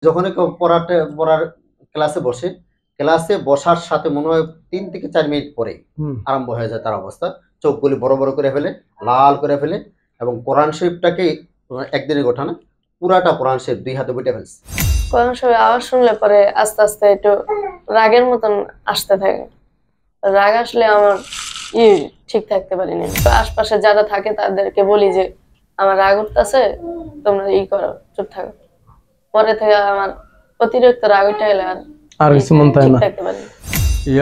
যখন কেউ পড়ার ক্লাসে বসে, ক্লাসে বসার সাথে মনে হয় ৩ থেকে ৪ মিনিট পরে আরম্ভ হয়ে যায় তার অবস্থা। চোখগুলি বড় বড় করে ফেলে, লাল করে ফেলে এবং কোরআন শরীফটাকে একদিনে গোটা না, পুরাটা কোরআন শরীফ ২ হাতে বইটা ফেলছে। কোরআন শরীফ আওয়াজ শুনলে পরে আস্তে আস্তে একটু রাগের মতন আসতে থাকে। রাগ আসলে আমার ঠিক থাকতে পারিনি। আশপাশে যারা থাকে তাদেরকে বলি যে আমার রাগ উঠতেছে, তোমরা করো, চুপ থাকো। পরে থেকে আমার অতিরিক্ত রাগ উঠে গেলে আর কিছু মন থাকে না, থাকতে পারি।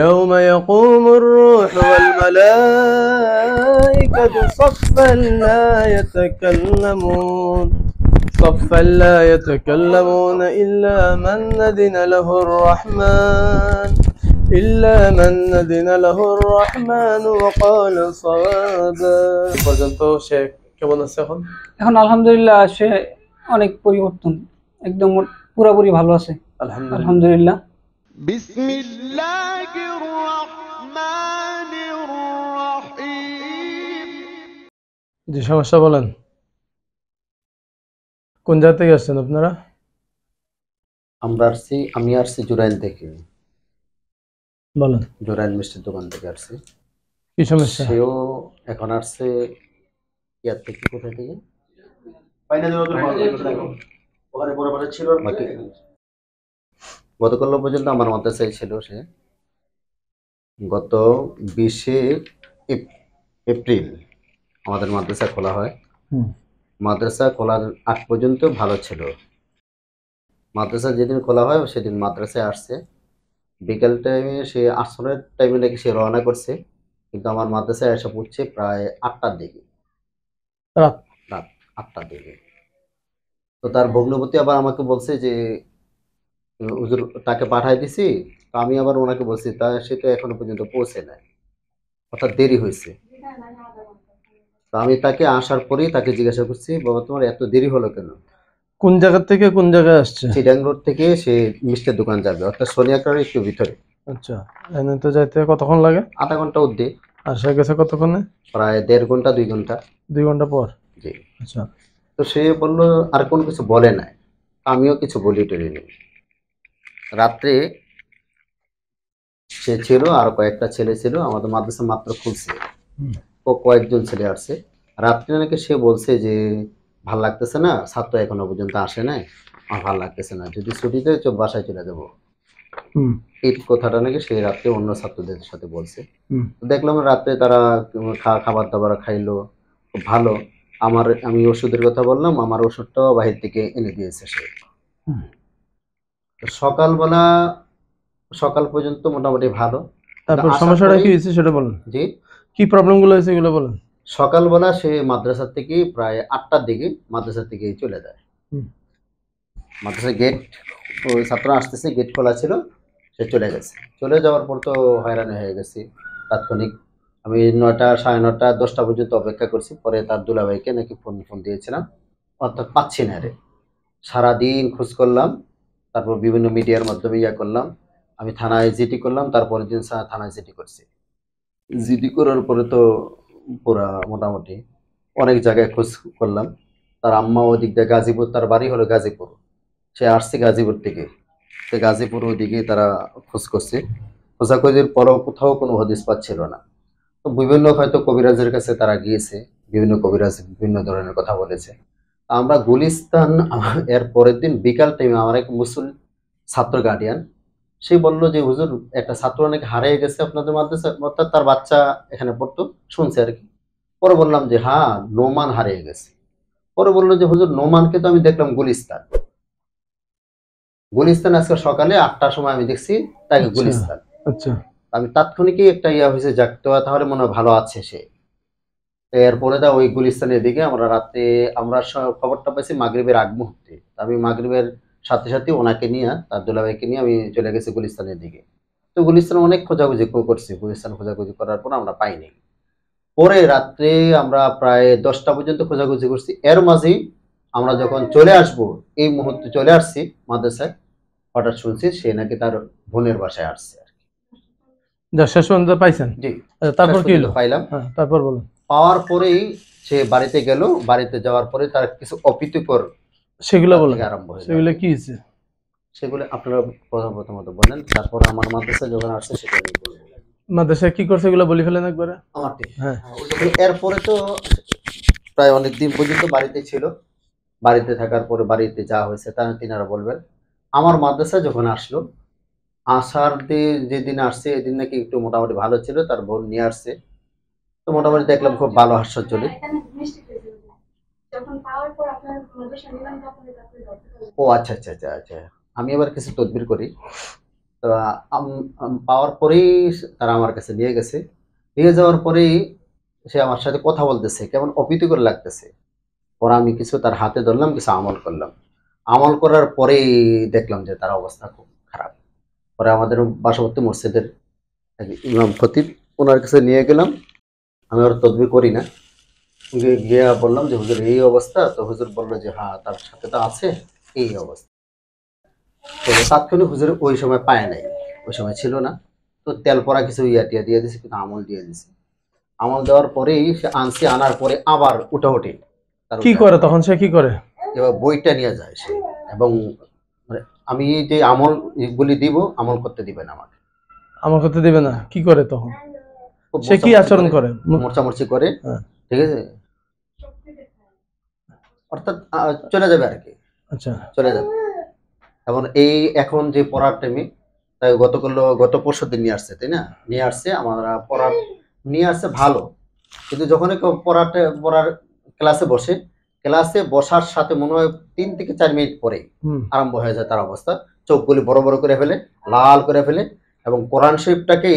يوم يقوم الروح والملائكة صفا لا يتكلمون إلا من أذن له الرحمن وقال صوابا। পর্যন্ত সে কেমন আছে এখন? এখন আলহামদুলিল্লাহ সে অনেক পরিবর্তন, একদম পুরোপুরি ভালো আছে আলহামদুলিল্লাহ। বিসমিল্লাহির রহমানির রহিম। জি, সমস্যা বলেন। কোন জায়গা থেকে আসছেন আপনারা? আমি আসছি জুরাইল থেকে। বলেন। জুরাইল মিষ্টির দোকান থেকে আসছি। কি সমস্যা? সেও এখন আসছে ইয়ার থেকে, কোথায় থেকে? গতকাল পর্যন্ত আমার মাদ্রাসায় ছিল সে। গত 20শে এপ্রিল আমাদের মাদ্রাসা খোলা হয়। মাদ্রাসা খোলার আগ পর্যন্ত ভালো ছিল। মাদ্রাসা যেদিন খোলা হয় সেদিন মাদ্রাসায় আসছে। বিকেল টাইমে সে আসরের টাইমে নাকি সে রওনা করছে, কিন্তু আমার মাদ্রাসায় এসে পড়ছে প্রায় 8টার দিকে, রাত 8টার দিকে। তো তার ভগ্নপতি আবার আমাকে বলছে যে হুজুর তাকে পাঠাই দিছি। তো আমি আবার ওনাকে বলছি তা সে তো এখনো পর্যন্ত পৌঁছে নাই, অর্থাৎ দেরি হয়েছে। তো আমি তাকে আসার পরেই তাকে জিজ্ঞাসা করছি, বাবা তোমার এত দেরি হলো কেন? কোন জায়গা থেকে কোন জায়গায় আসছে? চিটাং রোড থেকে সে মিষ্টির দোকান যাবে, অর্থাৎ সোনিয়াকার একটু ভিতরে। আচ্ছা, এনে তো যাইতে কতক্ষণ লাগে? আধা ঘন্টা অবধি। আর সে গেছে কতক্ষণে? প্রায় 1.5 ঘন্টা 2 ঘন্টা। 2 ঘন্টা পর? জি। আচ্ছা। তো সে বললো আর কোনো কিছু বলে নাই, আমিও কিছু বলি টলিনি। রাত্রে সে ছিল আর কয়েকটা ছেলে ছিল, আমাদের মাদ্রাসা মাত্র খুলছে, কয়েকজন ছেলে আসছে। রাত্রে নাকি সে বলছে যে ভাল লাগতেছে না, ছাত্র এখনো পর্যন্ত আসে নাই, আমার ভাল লাগতেছে না, যদি ছুটিতে বাসায় চলে যাবো। এই কথাটা নাকি সে রাত্রে অন্য ছাত্রদের সাথে বলছে। দেখলাম রাত্রে তারা খাবার দাবার খাইলো, খুব ভালো। আমি ওষুধের কথা বললাম, আমার ওষুধটাও বাহির থেকে এনে দিয়েছে সে। সকালবেলা সকাল পর্যন্ত মোটামুটি ভালো। তারপর সমস্যাটা কি হয়েছে সেটা বলেন। জি, কি প্রবলেমগুলো হয়েছে এগুলো বলেন। সকালবেলা সে মাদ্রাসা থেকে প্রায় 8টার দিকে মাদ্রাসা থেকে চলে যায়। মাদ্রাসা গেট, ওই ছাত্র আসতেছে, গেট খোলা ছিল, সে চলে গেছে। চলে যাওয়ার পর তো হয়রানি হয়ে গেছি তাৎক্ষণিক। আমি 9টা, 9:30, 10টা পর্যন্ত অপেক্ষা করছি। পরে তার দুলাভাইকে নাকি ফোন দিয়েছিলাম, অর্থাৎ পাচ্ছি না রে। সারাদিন খোঁজ করলাম, তারপর বিভিন্ন মিডিয়ার মাধ্যমে করলাম। আমি থানায় জিডি করলাম, তারপরের দিন থানায় জিডি করছি। জিডি করার পরে তো পুরা মোটামুটি অনেক জায়গায় খোঁজ করলাম। তার আম্মা ওদিক দিয়ে গাজীপুর, তার বাড়ি হলো গাজীপুর, সে আসছে গাজীপুর থেকে। তো গাজীপুর ওদিকে তারা খোঁজ করছে, খোঁজাখুঁজির পরও কোথাও কোনো হদিস পাচ্ছিল না। তো বিভিন্ন হয়তো কবিরাজের কাছে তারা গিয়েছে, বিভিন্ন কবিরাজ বিভিন্ন ধরনের কথা বলেছে। আমরা গুলিস্তান, এর পরের দিন বিকাল টাইমে আমার এক মুসলিম ছাত্র গার্ডিয়ান, সে বললো যে হুজুর একটা ছাত্র অনেক হারিয়ে গেছে আপনাদের মাদ্রাসা, অর্থাৎ তার বাচ্চা এখানে পড়তো, শুনছে আর কি। পরে বললাম যে হ্যাঁ, নোমান হারিয়ে গেছে। পরে বললো যে হুজুর নোমানকে তো আমি দেখলাম গুলিস্তান আজকে সকালে 8টার সময় আমি দেখছি তাকে গুলিস্তান। আচ্ছা, আমি তাৎক্ষণিকই একটা হয়েছে, যাক তো তাহলে মনে হয় ভালো আছে সে। এরপরে ওই গুলিস্তানের দিকে আমরা খবরটা পাইছি মাগরিবের আগ মুহূর্তে। আমি মাগরিবের সাথে সাথে ওনাকে নিয়ে, তার দুলাভাইকে নিয়ে আমি চলে গেছি গুলিস্তানের দিকে। তো গুলিস্তান অনেক খোঁজাখুঁজি করছি, গুলিস্তান খোঁজাখুঁজি করার পর আমরা পাইনি। পরে রাত্রে আমরা প্রায় 10টা পর্যন্ত খোঁজাখুঁজি করছি। এর মাঝেই আমরা যখন চলে আসবো, এই মুহূর্তে চলে আসছি মাদ্রাসায়, হঠাৎ শুনছি সে নাকি তার বোনের বাসায় আসছে আর কি। শেষ পর্যন্ত পাইছেন? জি। তারপর কি হলো? পাইলাম। তারপর বলুন। পাওয়ার পরেই সে বাড়িতে গেল, বাড়িতে যাওয়ার পরে তার কিছু অপ্রীতিকর সেগুলো বলেন, আরম্ভ হয়েছে। সেগুলো কি হয়েছে? সেগুলো আপনারা প্রথমত বলেন, তারপর আমার মাদ্রাসা যখন আসছে সেটা আমি বলবো। মাদ্রাসায় কি করছে এগুলো বলি ফেলেন একবারে। আমারটি হ্যাঁ এরপরে তো প্রায় অনেক দিন পর্যন্ত বাড়িতে ছিল। বাড়িতে থাকার পরে বাড়িতে যা হয়েছে তা তিনারা বলবেন। আমার মাদ্রাসা যখন আসলো, আসার যেদিন আসছে এদিন নাকি একটু মোটামুটি ভালো ছিল, তার বোন নিয়ে আসছে। তো মোটামুটি দেখলাম খুব ভালো হাস্যজ্জ্বলী। ও আচ্ছা আচ্ছা আচ্ছা আচ্ছা, আমি এবার কিছু তদবির করি। তো পাওয়ার পরেই তারা আমার কাছে নিয়ে গেছে। নিয়ে যাওয়ার পরেই সে আমার সাথে কথা বলতেছে, কেমন অপ্রীতিকর লাগতেছে। পরে আমি কিছু তার হাতে ধরলাম, কিছু আমল করলাম। আমল করার পরেই দেখলাম যে তার অবস্থা খুব খারাপ। পরে আমাদের পার্শ্ববর্তী মসজিদের এক ইমাম খতিব, ওনার কাছে নিয়ে গেলাম। আমি ওর তদবির করি না, গিয়ে বললাম যে হুজুর এই অবস্থা। তো হুজুর বললো যে হ্যাঁ তার সাথে তো আছে এই অবস্থা। তো তাৎক্ষণিক হুজুর ওই সময় পায় নাই, ওই সময় ছিল না। তো তেল পরা কিছু টিয়া দিয়ে দিছে, কিন্তু আমল দিয়ে দিছে। আমল দেওয়ার পরেই সে আনছে, আনার পরে আবার উঠাউঠি। কি করে তখন সে কি করে? এবার বইটা নিয়ে যায় সে, এবং মানে আমি যে আমল এগুলি দিব, আমল করতে দিবেন আমাকে। আমল করতে দিবে না? কি করে তখন সে কি আচরণ করে? মোর্চামুর্চি করে, হ্যাঁ। ঠিক আছে, অর্থাৎ চলে যাবে আর কি। আচ্ছা চলে যাবে। এবং এই এখন যে পড়ার টাইমে, তাই গত পরশু দিন নিয়ে আসছে, তাই না? নিয়ে আসছে আমরা পড়ার, নিয়ে আসছে ভালো। কিন্তু যখনই কেউ পড়ার ক্লাসে বসে, ক্লাসে বসার সাথে মনে হয় 3 থেকে 4 মিনিট পরেই আরম্ভ হয়ে যায় তার অবস্থা। চোখগুলি বড় বড় করে ফেলে, লাল করে ফেলে, এবং কোরআন শরীফটাকে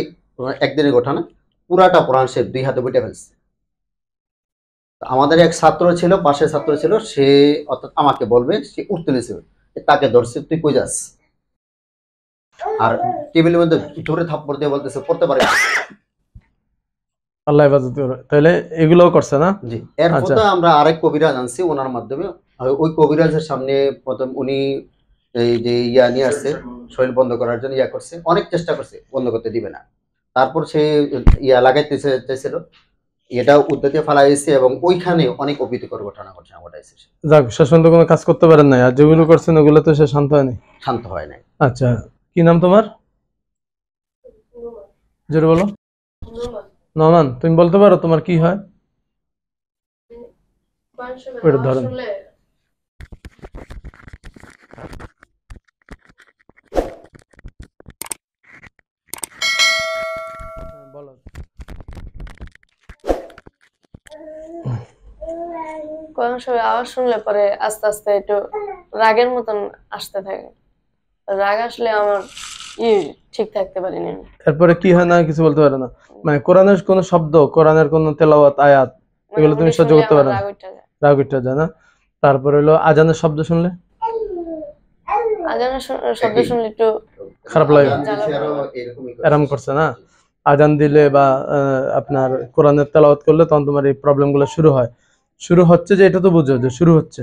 একদিনের ঘটনা, পুরাটা কোরআন শরীফ 2 হাতে বইটা ফেলছে। আমাদের এক ছাত্র ছিল, পাশের ছাত্র ছিল, সে অর্থাৎ আমাকে বলবে, সে উঠতে নিয়েছিল, তাকে ধরছে, তুই কই যাস? আর টেবিলের মধ্যে ধরে থাপ্পড় দিয়ে বলতেছে পড়তে পারে না। আল্লাহ হেফাজত করে। তাহলে এগুলোও করছে না? জি। এরপর তো আমরা আরেক কবিরাজ আনছি ওনার মাধ্যমে। ওই কবিরাজের সামনে প্রথম উনি এই যে নিয়ে আসছে শরীর বন্ধ করার জন্য, করছে, অনেক চেষ্টা করছে, বন্ধ করতে দিবে না। তারপর সে লাগাইতে চাইছিল, এটা উদ্যোগে ফেলাইছে, এবং ওইখানে অনেক অপ্রীতিকর ঘটনা ঘটাইছে। যাক, শেষ পর্যন্ত কোনো কাজ করতে পারেন নাই। আর যেগুলো করছেন ওগুলো তো সে শান্ত হয়নি। শান্ত হয় নাই। আচ্ছা, কি নাম তোমার? জোরে বলো। নমান, তুমি বলতে পারো তোমার কি হয়? ওইটা ধরেন। বলো। কোরআন শরীফের আওয়াজ শুনলে পরে আস্তে আস্তে একটু রাগের মতন আসতে থাকে। রাগ আসলে আমার ঠিক থাকতে পারিনি। এরপরে কি হয় না কিছু বলতে পারে না? মানে কোরআনের কোন শব্দ, কোরআনের কোন তেলাওয়াত, আয়াত, এগুলো তুমি সহ্য করতে পারো না? রাগ উঠে যায় না? তারপরে হলো আজানের শব্দ শুনলে? আজানের শব্দ শুনলে একটু খারাপ লাগে। এরকম করছে না? আজান দিলে বা আপনার কোরআনের তেলাওয়াত করলে তখন তোমার এই প্রবলেম গুলো শুরু হয়। শুরু হচ্ছে যে এটা তো বুঝো যে শুরু হচ্ছে।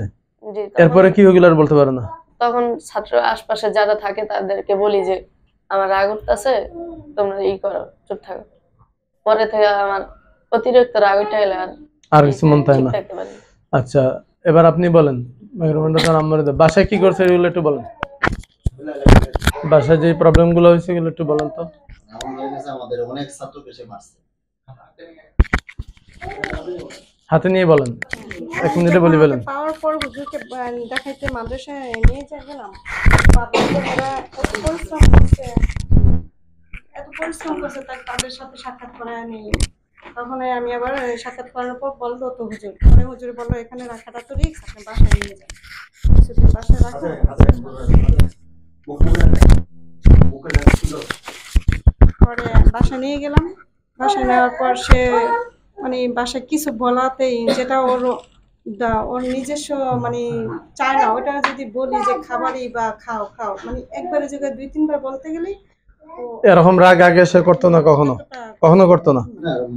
এরপরে কি ওগুলো আর বলতে পারো না? তখন ছাত্র আশপাশে যারা থাকে তাদেরকে বলি যে আমার রাগ উঠতেছে, তোমরা করো, চুপ থাকো। পরে থেকে আমার অতিরিক্ত রাগ উঠে গেলে আর কিছু মন থাকে না। আচ্ছা, এবার আপনি বলেন, বাসায় কি করছে এগুলো একটু বলেন। বাসায় যে প্রবলেম গুলো হয়েছে এগুলো একটু বলেন তো। আমাদের অনেক ছাত্র পেশে মারছে। হাতে নিয়ে বলেন, 1 মিনিটে বলি বলেন। পাওয়ার পর হুজুরকে দেখাইতে মাদ্রাসায় নিয়ে গেলাম। এত পরিশ্রম করছে তাদের সাথে সাক্ষাৎ করে আমি। তখন আমি আবার সাক্ষাৎ করার পর বললো তো হুজুর, পরে হুজুর বললো এখানে রাখাটা তো রিস্ক, আপনি বাসায় নিয়ে যান। বাসায় রাখো। পরে বাসায় নিয়ে গেলাম। বাসায় নেওয়ার পর সে মানে বাসায় কিছু বলাতেই, যেটা ওর নিজস্ব মানে চায় না, ওটা যদি বলি যে খাবারই বা খাও খাও, মানে একবারের জায়গায় 2-3 বার বলতে গেলেই এরকম রাগ আগে সে করতো না? কখনো কখনো করতো না?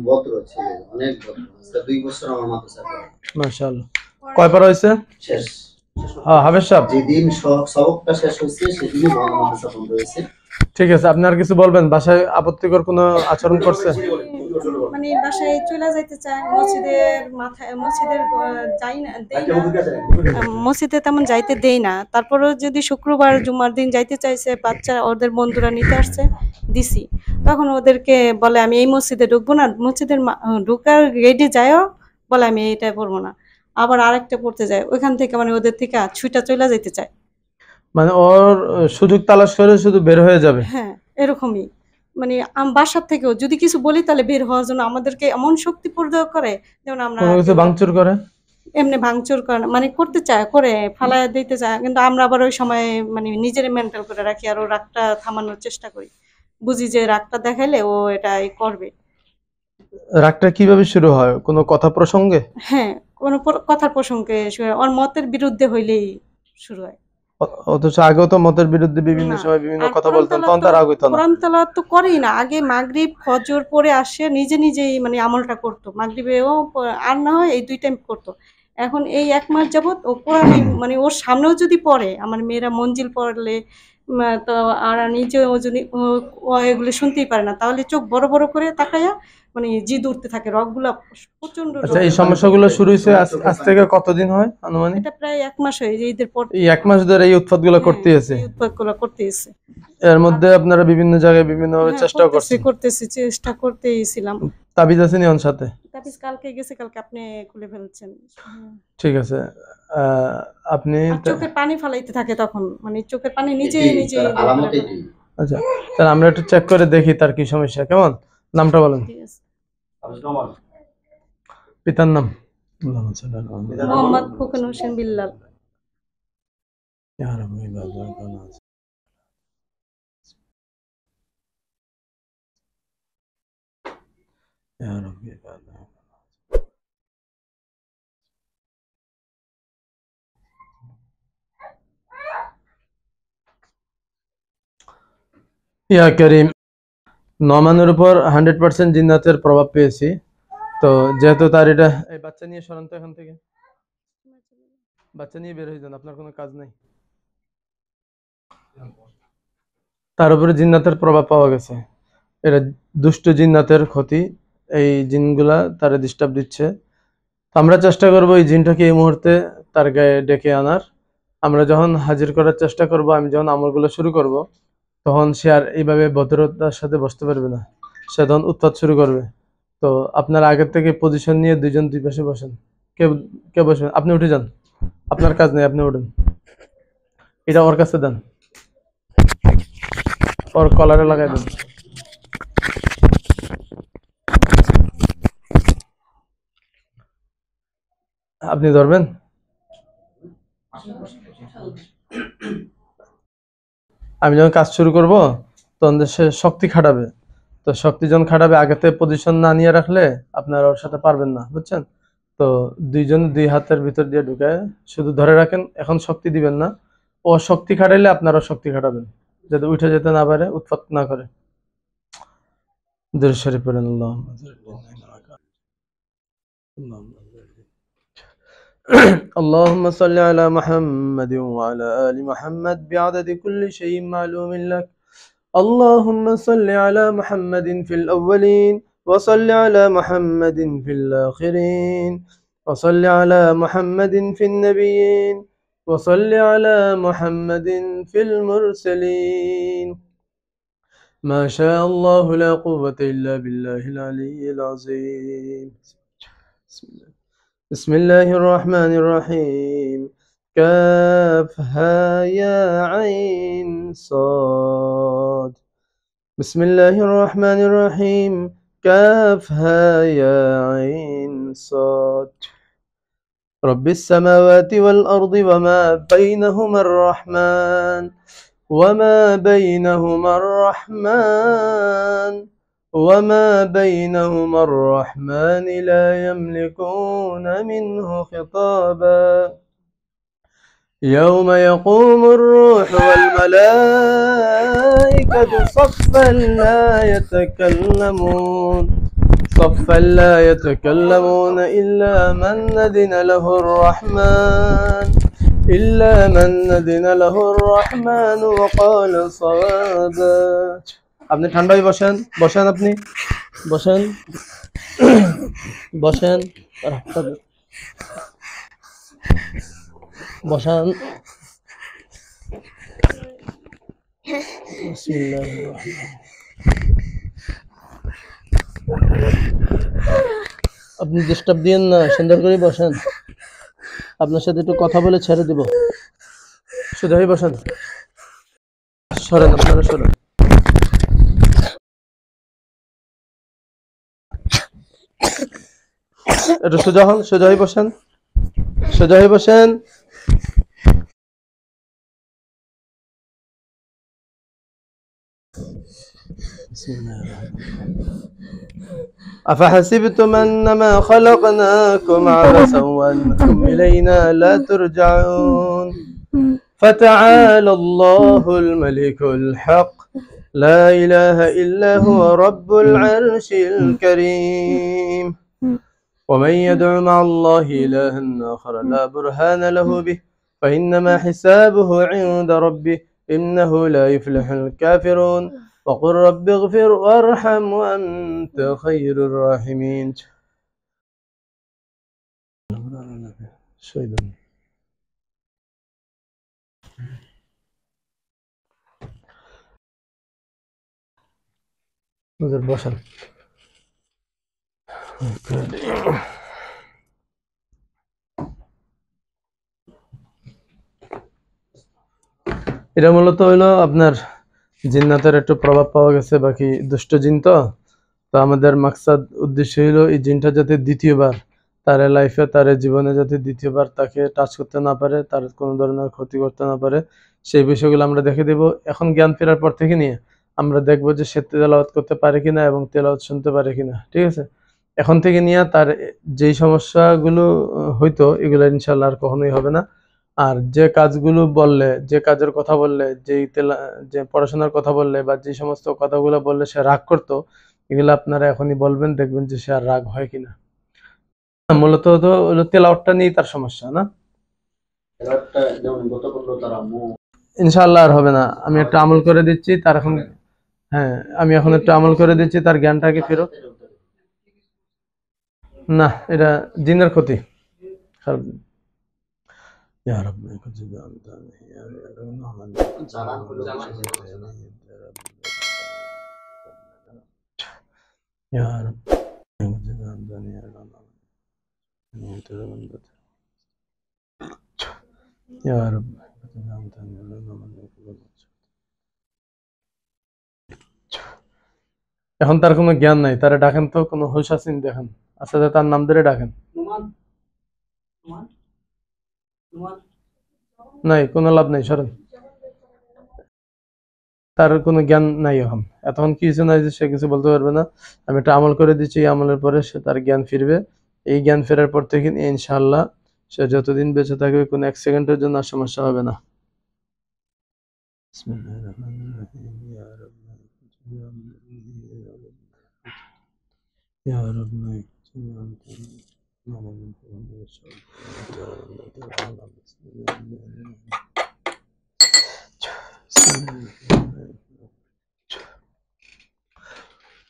ভদ্র ছিল, অনেক ভদ্র। 2 বছর আমার মাদ্রাসায় পড়ে। মাশাআল্লাহ। কয় পারা হইছে? শেষ। হ্যাঁ, হাফেজ সাহেব, যেদিন সবকটা শেষ হয়েছে সেদিনই মাদ্রাসা বন্ধ হয়েছে। ঠিক আছে, আপনি আর কিছু বলবেন? বাসায় আপত্তিকর কোনো আচরণ করছে? মানে বাসায় চলে যাইতে চায়, মসজিদের যাই না, দেই না, মসজিদে তেমন যাইতে দেই না। তারপরেও যদি শুক্রবার জুমার দিন যাইতে চাইছে, বাচ্চা ওদের বন্ধুরা নিতে আসছে, দিছি, তখন ওদেরকে বলে আমি এই মসজিদে ঢুকবো না, মসজিদের ঢুকার গেটে যায়ও বলে আমি এইটা পড়বো না, আবার আরেকটা পড়তে যায়, ওইখান থেকে মানে ওদের থেকে ছুটা চলে যেতে চায়। মানে ওর সুযোগ তালাশ করে শুধু বের হয়ে যাবে। হ্যাঁ, এরকমই। মানে বাসার থেকেও যদি কিছু বলি তাহলে বের হওয়ার জন্য আমাদেরকে এমন শক্তি প্রয়োগ করে, যেমন আমরা কোনো কিছু ভাঙচুর করে, এমনি ভাঙচুর করে না, মানে করতে চায়, করে ফালায় দিতে চায়, কিন্তু আমরা আবার ওই সময় মানে নিজের মেন্টাল করে রাখি, আর ও রাগটা থামানোর চেষ্টা করি, বুঝি যে রাগটা দেখাইলে ও এটাই করবে। রাগটা কিভাবে শুরু হয়? কোনো কথা প্রসঙ্গে? হ্যাঁ, কোনো কথার প্রসঙ্গে ওর মতের বিরুদ্ধে হইলেই শুরু হয়। অথচ আগেও তো মতের বিরুদ্ধে বিভিন্ন না, সময় বিভিন্ন আর কথা বলতেন, তখন তার রাগ হইতো না। কোরআন তেলাওয়াত তো করেই না, আগে মাগরিব ফজর পড়ে আসে নিজেই মানে আমলটা করতো, মাগরিবেও আর না হয় এই 2 টাইম করতো। এখন এই 1 মাস যাবত ও কোরআন মানে ওর সামনেও যদি পড়ে, আমার মেয়েরা মঞ্জিল পড়লে তো আর নিজেও যদি ও এগুলো শুনতেই পারে না, তাহলে চোখ বড় বড় করে তাকায়া মানে জিদ উঠতে থাকে, রগগুলা প্রচন্ড। আচ্ছা, এই সমস্যাগুলো শুরু হয়েছে আজ থেকে কতদিন হয় আনুমানিক? এটা প্রায় 1 মাস হয়ে যায়, ঈদের পর। এই 1 মাস ধরে এই উৎপাতগুলো করতে আছে। এই উৎপাতগুলো করতেছে। এর মধ্যে আপনারা বিভিন্ন জায়গায় বিভিন্ন ভাবে চেষ্টা চেষ্টা করতেইছিলাম। তাবিজ আছে নি ওর সাথে? তাবিজ কালকে গেছে, কালকে আপনি খুলে ফেলছেন। ঠিক আছে, আপনি চোখের পানি ফালাইতে থাকে, তখন মানে চোখের পানি নিজে আলামত এটি। আচ্ছা, তাহলে আমরা একটু চেক করে দেখি তার কি সমস্যা। কেমন, নামটা বলেন? পিতার নাম? মোহাম্মদ খোকন হোসেন বিল্লাল। ইয়া করিম, নমানের উপর 100% জিন্নাতের প্রভাব পেয়েছি। তো যেহেতু তার এটা, এই বাচ্চা নিয়ে সরান তো এখান থেকে, বাচ্চা নিয়ে বের হয়ে যান, আপনার কোনো কাজ নাই। তার উপরে জিন্নাতের প্রভাব পাওয়া গেছে, এটা দুষ্ট জিন্নাতের ক্ষতি, এই জিনগুলা তারা ডিস্টার্ব দিচ্ছে। তো আমরা চেষ্টা করব এই জিনটাকে এই মুহূর্তে তার গায়ে ডেকে আনার। আমরা যখন হাজির করার চেষ্টা করব, আমি যখন আমলগুলো শুরু করব, তখন সে আর এইভাবে ভদ্রতার সাথে বসতে পারবে না, সে তখন উৎপাত শুরু করবে। তো আপনার আগের থেকে পজিশন নিয়ে 2 জন 2 পাশে বসেন। কে বসবেন? আপনি উঠে যান, আপনার কাজ নেই, আপনি উঠেন। এটা ওর কাছে দেন, ওর কলারে লাগাই দেন। আপনি ধরবেন। আমি যখন কাজ শুরু করব, তখন সে শক্তি খাটাবে। তো শক্তি যখন খাটাবে, আগে থেকে পজিশন না নিয়ে রাখলে আপনারা ওর সাথে পারবেন না, বুঝছেন? তো 2 জন 2 হাতের ভিতর দিয়ে ঢুকায় শুধু ধরে রাখেন, এখন শক্তি দিবেন না। ও শক্তি খাটাইলে আপনারা শক্তি খাটাবেন, যাতে উঠে যেতে না পারে, উৎপাত না করে। দুরূদ শরীফ পড়েন। اللهم صل على محمد وعلى آل محمد بعدد كل شيء معلوم لك. اللهم صل على محمد في الأولين، وصل على محمد في الآخرين، وصل على محمد في النبيين، وصل على محمد في المرسلين. ما شاء الله لا قوة إلا بالله العلي العظيم. بسم الله الرحمن الرحيم. كافها يا عين صاد. بسم الله الرحمن الرحيم. كافها يا عين صاد. رب السماوات والأرض وما بينهما الرحمن، وما بينهما الرحمن، وما بينهما الرحمن لا يملكون منه خطابا. يوم يقوم الروح والملائكة صفا لا يتكلمون إلا من أذن له الرحمن وقال صوابا. আপনি ঠান্ডা হয়ে বসেন, বসেন, আপনি বসেন, বসেন, বসেন। আপনি ডিস্টার্ব দিয়েন না, সুন্দর করে বসেন। আপনার সাথে একটু কথা বলে ছেড়ে দিব। সোজা হয়ে বসেন, সরেন, আপনারা সরেন। একটু সোজা হন, সোজা হয়ে বসেন, সোজা হয়ে বসেন। أفحسبتم أنما خلقناكم عبثا وأنكم إلينا لا ترجعون فتعالى الله الملك الحق لا إله إلا هو رب العرش الكريم ومن يدع مع الله إلها آخر لا برهان له به فإنما حسابه عند ربه إنه لا يفلح الكافرون وقل رب اغفر وارحم وأنت خير الراحمين. বসেন। এটা মূলত হইলো আপনার জিন্নাতের একটু প্রভাব পাওয়া গেছে, বাকি দুষ্ট জিন। তো আমাদের মাকসাদ উদ্দেশ্য হইলো এই জিনটা যাতে দ্বিতীয়বার তার লাইফে, তার জীবনে যাতে দ্বিতীয়বার তাকে টাচ করতে না পারে, তার কোনো ধরনের ক্ষতি করতে না পারে, সেই বিষয়গুলো আমরা দেখে দেব। এখন জ্ঞান ফেরার পর থেকে নিয়ে আমরা দেখবো যে সে তেলাওয়াত করতে পারে কিনা এবং তেলাওয়াত শুনতে পারে কিনা। ঠিক আছে, এখন থেকে নিয়ে তার যেই সমস্যাগুলো হইতো এগুলো ইনশাল্লাহ আর কখনোই হবে না। আর যে কাজগুলো বললে, যে কাজের কথা বললে, যে পড়াশোনার কথা বললে বা যে সমস্ত কথাগুলো বললে সে রাগ করতো, এগুলো আপনারা এখনই বলবেন, দেখবেন যে সে আর রাগ হয় কিনা। মূলত তো তেলাওয়াতটা নিয়ে তার সমস্যা না, ইনশাআল্লাহ আর হবে না। আমি একটা আমল করে দিচ্ছি তার এখন, হ্যাঁ আমি এখন একটু আমল করে দিচ্ছি, তার জ্ঞানটাকে ফেরত। না, এটা জিনের ক্ষতি। يا رب ما كنت بأمدانه يا رب يا رب এখন তার কোনো জ্ঞান নাই, তারা ডাকেন তো, কোনো হুঁশ আসেন দেখেন, আচ্ছা তার নাম ধরে ডাকেন। নাই, কোনো লাভ নাই, সরেন। তার কোনো জ্ঞান নাই এখন, এতক্ষণ কিছু নাই যে সে কিছু বলতে পারবে না। আমি একটা আমল করে দিচ্ছি, এই আমলের পরে সে তার জ্ঞান ফিরবে। এই জ্ঞান ফেরার পর থেকে ইনশাআল্লাহ সে যতদিন বেঁচে থাকবে কোনো 1 সেকেন্ডের জন্য আর সমস্যা হবে না।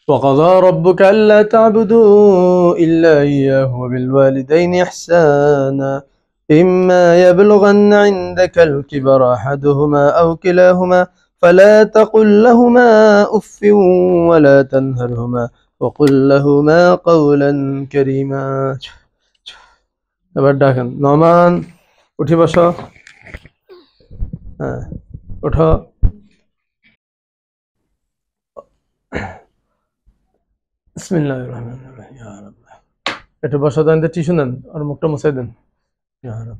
وقضى ربك ألا تعبدوا إلا إياه وبالوالدين إحسانا إما يبلغن عندك الكبر أحدهما أو كلاهما فلا تقل لهما أف ولا تنهرهما وقل لهما قولا كريما. এবার ডাকেন, নমান উঠি বসো, হ্যাঁ ওঠো। বিসমিল্লাহির রহমানির রহিম। ইয়া রাব, একটু বসো, দেন টিস্যু নেন আর মুখটা মুছাই দেন। ইয়া রাব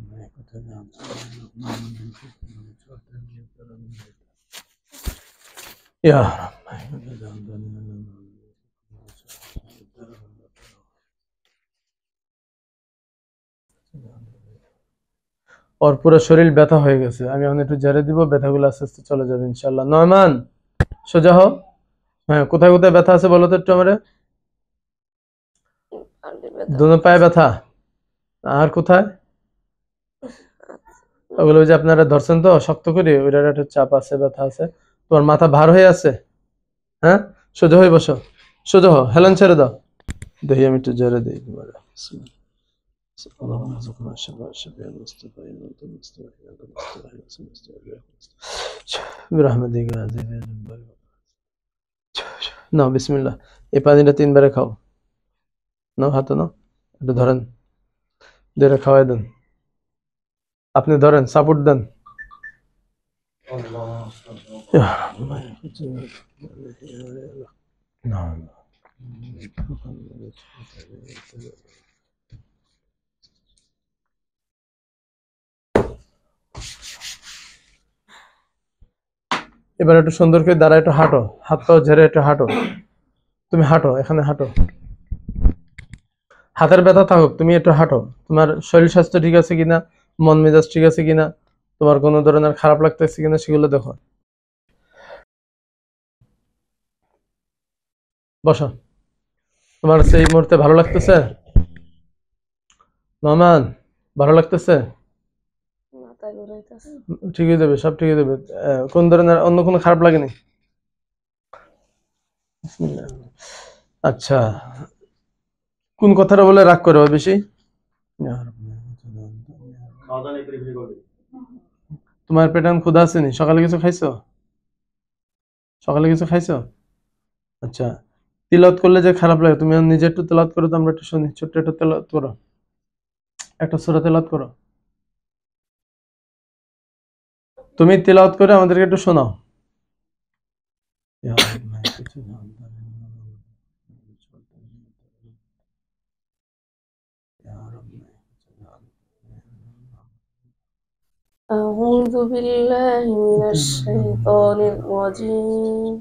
ইয়া ওর পুরো শরীর ব্যথা হয়ে গেছে, আমি এখন একটু ঝেড়ে দিব, ব্যথাগুলো আস্তে আস্তে চলে যাবে ইনশাআল্লাহ। নয়মান সোজা হও। হ্যাঁ, কোথায় কোথায় ব্যথা আছে বলো তো একটু আমারে। দুনো পায়ে ব্যথা, আর কোথায়? ওগুলো যে আপনারা ধরছেন তো শক্ত করে, ওইটার একটা চাপ আছে, ব্যথা আছে। তোমার মাথা ভার হয়ে আছে, হ্যাঁ, সোজা হয়ে বসো, সোজা হও, হেলান ছেড়ে দাও। দেখি আমি একটু জোরে দিই। اللهم ارزقنا الشفاء الشفيع المصطفى برحمتك يا عزيز يا جبار। নাও বিসমিল্লাহ, এই পানিটা 3 বারে খাও। নাও হাতে নাও, একটু ধরেন, ধরে খাওয়াই দেন। আপনি ধরেন, সাপোর্ট দেন। এবার একটু সুন্দর করে দাঁড়া, একটু হাঁটো, হাত পাও ঝেড়ে একটু হাঁটো। তুমি হাঁটো, এখানে হাঁটো। হাতের ব্যথা থাকুক, তুমি একটু হাঁটো। তোমার শরীর স্বাস্থ্য ঠিক আছে কিনা, মন মেজাজ ঠিক আছে কিনা, তোমার কোনো ধরনের খারাপ লাগতেছে কিনা সেগুলো দেখো। বসো। তোমার সেই মুহূর্তে ভালো লাগতেছে নোমান? ভালো লাগতেছে? মাথা ঘুরাইতেছে। ঠিক হয়ে যাবে, সব ঠিক হয়ে যাবে। কোন ধরনের অন্য কোনো খারাপ লাগেনি? আচ্ছা, কোন কথাটা বলে রাগ করো বেশি? তোমার পেটে ক্ষুধা আসেনি? সকালে কিছু খাইছো? সকালে কিছু খাইছো? আচ্ছা, তিলাওয়াত করলে যে খারাপ লাগে, তুমি নিজে একটু তেলাওয়াত করো তো, আমরা একটু শুনি। ছোট্ট একটু তেলাওয়াত করো, একটা সূরা তেলাওয়াত করো। তুমি তেলাওয়াত করে আমাদেরকে একটু শোনাও। أعوذ بالله من الشيطان الرجيم.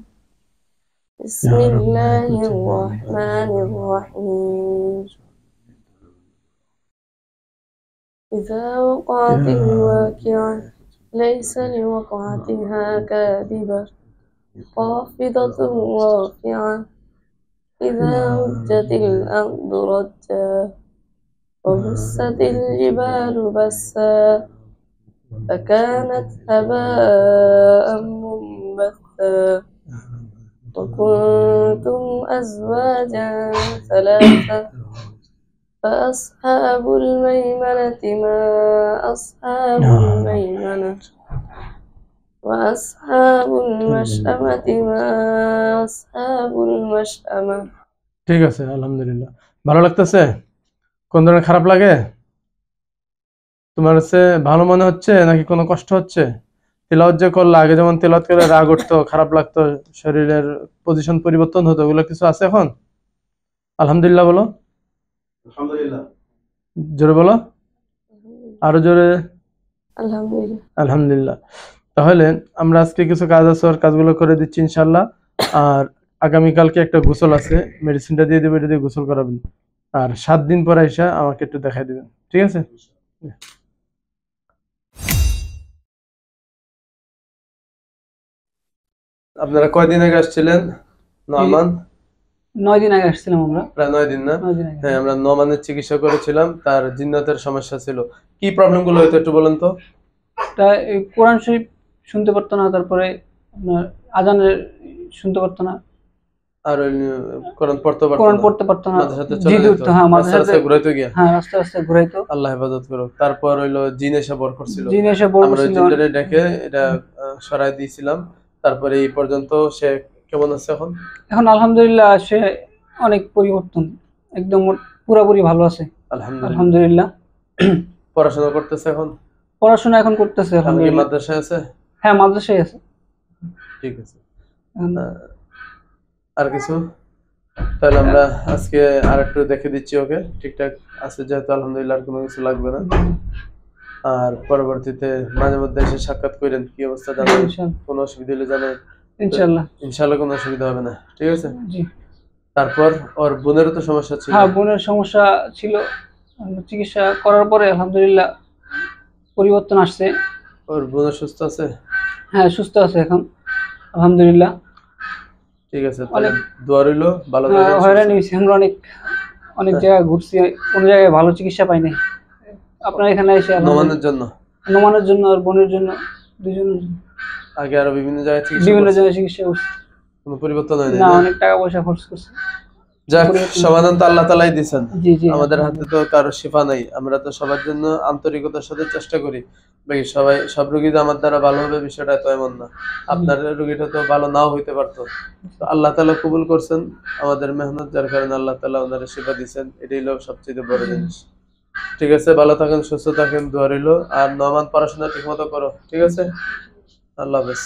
بسم الله الرحمن الرحيم. إذا وقعت الواقعة ليس لوقعتها كاذبة خافضة رافعة إذا رجت الأرض رجا وبست الجبال بسا فكانت هباء منبثا وكنتم أزواجا ثلاثة فأصحاب الميمنة ما أصحاب الميمنة وأصحاب المشأمة ما أصحاب المشأمة। ঠিক আছে, আলহামদুলিল্লাহ। ভালো লাগতেছে? কোন ধরনের খারাপ লাগে? তোমার হচ্ছে ভালো মনে হচ্ছে নাকি কোনো কষ্ট হচ্ছে? তেলাওয়াত যে করলে, আগে যেমন তেলাওয়াত করে রাগ উঠতো, খারাপ লাগতো, শরীরের পজিশন পরিবর্তন হতো, ওগুলো কিছু আছে এখন? আলহামদুলিল্লাহ বলো। আলহামদুলিল্লাহ। জোরে বলো, আরো জোরে। আলহামদুলিল্লাহ। আলহামদুলিল্লাহ। তাহলে আমরা আজকে কিছু কাজ আছে, ওর কাজগুলো করে দিচ্ছি ইনশাল্লাহ। আর আগামীকালকে একটা গোসল আছে, মেডিসিনটা দিয়ে দেবে, এটা দিয়ে গোসল করাবেন। আর 7 দিন পরে এসে আমাকে একটু দেখাই দিবেন, ঠিক আছে? আপনারা কয়দিন আগে আসছিলেন নোমান? 9 দিন আগে আসছিলাম আমরা। প্রায় 9 দিন না? 9 দিন আগে। হ্যাঁ, আমরা নোমানের চিকিৎসা করেছিলাম। তার জিন্নাতের সমস্যা ছিল। কি প্রবলেম গুলো হতো একটু বলেন তো? তা এই কোরআন শরীফ শুনতে পারতো না, তারপরে আপনার আজানের শুনতে পারতো না, আর ওই কোরআন পড়তে পারতো কোরআন না, পড়তে পারতো না, মাদ্রাসাতে জি চলে যেত, উঠতো, হ্যাঁ রাস্তায় ঘুরাইতো গিয়া। হ্যাঁ রাস্তা রাস্তায় ঘুরাইতো। আল্লাহ হেফাজত করুক। তারপর হইলো জিন এসে বর করছিল, জিন এসে বড় আমরা ছিল। জিনটারে ডেকে এটা সরাই দিয়েছিলাম। তারপরে এই পর্যন্ত সে কেমন আছে এখন? এখন আলহামদুলিল্লাহ সে অনেক পরিবর্তন, একদম পুরোপুরি ভালো আছে আলহামদুলিল্লাহ। আলহামদুলিল্লাহ। পড়াশোনা করতেছে এখন? পড়াশোনা এখন করতেছে এখন কি আলহামদুলিল্লাহ। মাদ্রাসায় আছে? হ্যাঁ মাদ্রাসায় আছে। ঠিক আছে। আর কিছু? তাহলে আমরা আজকে আর একটু দেখে দিচ্ছি ওকে, ঠিকঠাক আছে যেহেতু আলহামদুলিল্লাহ, আর কোনো কিছু লাগবে না। আর পরবর্তীতে মাঝে মধ্যে এসে সাক্ষাৎ করেন, কি অবস্থা জানেন, কোনো অসুবিধা হলে জানেন ইনশাআল্লাহ। ইনশাআল্লাহ কোনো অসুবিধা হবে না, ঠিক আছে? জি। তারপর ওর বোনেরও তো সমস্যা ছিল। হ্যাঁ বোনের সমস্যা ছিল, চিকিৎসা করার পরে আলহামদুলিল্লাহ পরিবর্তন আসছে। ওর বোন সুস্থ আছে? হ্যাঁ সুস্থ আছে এখন আলহামদুলিল্লাহ। ঠিক আছে, তাহলে দোয়া রইলো ভালো থাকবেন। হয়রানি হয়েছি আমরা, অনেক জায়গায় ঘুরছি, কোনো জায়গায় ভালো চিকিৎসা পাই নাই। আপনার এখানে এসে নোমানের জন্য আর বোনের জন্য, দুজনের জন্য আগে আরো বিভিন্ন জায়গায় চিকিৎসা করছি। কোনো পরিবর্তন হয়নি না, না? অনেক টাকা পয়সা খরচ করছে। যাক, সমাধান তো আল্লাহ তাআলাই দিয়েছেন। জি জি আমাদের হাতে তো কারো শিফা নাই, আমরা তো সবার জন্য আন্তরিকতার সাথে চেষ্টা করি। বাকি সবাই সব রোগী যে আমার দ্বারা ভালো হবে বিষয়টা তো এমন না, আপনার রোগীটা তো ভালো নাও হইতে পারতো। তো আল্লাহ তাআলা কবুল করছেন আমাদের মেহনত, যার কারণে আল্লাহ তাআলা ওনারে শিফা দিয়েছেন, এটাই হলো সবচেয়ে বড় জিনিস। ঠিক আছে, ভালো থাকেন, সুস্থ থাকেন, দোয়া রইলো। আর নমান পড়াশোনা ঠিক মতো করো, ঠিক আছে? আল্লাহ হাফেজ।